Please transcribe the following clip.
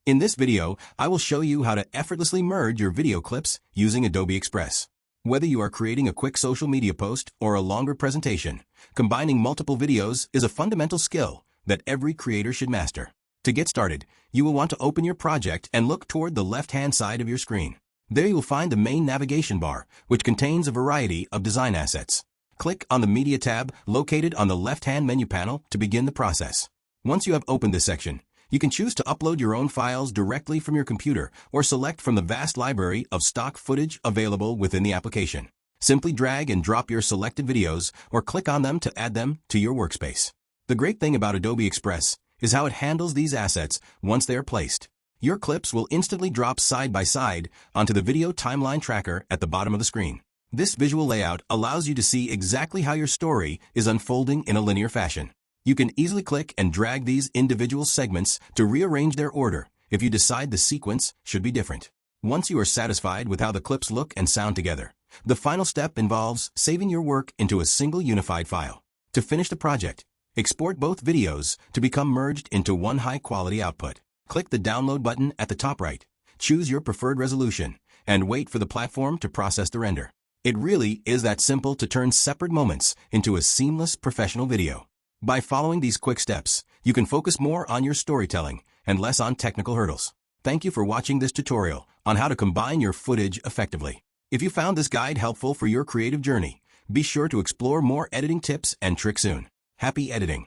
In this video, I will show you how to effortlessly merge your video clips using Adobe Express. Whether you are creating a quick social media post or a longer presentation, combining multiple videos is a fundamental skill that every creator should master. To get started, you will want to open your project and look toward the left-hand side of your screen. There you will find the main navigation bar, which contains a variety of design assets. Click on the Media tab located on the left-hand menu panel to begin the process. Once you have opened this section, you can choose to upload your own files directly from your computer or select from the vast library of stock footage available within the application. Simply drag and drop your selected videos or click on them to add them to your workspace. The great thing about Adobe Express is how it handles these assets once they are placed. Your clips will instantly drop side by side onto the video timeline tracker at the bottom of the screen. This visual layout allows you to see exactly how your story is unfolding in a linear fashion. You can easily click and drag these individual segments to rearrange their order if you decide the sequence should be different. Once you are satisfied with how the clips look and sound together, the final step involves saving your work into a single unified file. To finish the project, export both videos to become merged into one high-quality output. Click the download button at the top right, choose your preferred resolution, and wait for the platform to process the render. It really is that simple to turn separate moments into a seamless professional video. By following these quick steps, you can focus more on your storytelling and less on technical hurdles. Thank you for watching this tutorial on how to combine your footage effectively. If you found this guide helpful for your creative journey, be sure to explore more editing tips and tricks soon. Happy editing!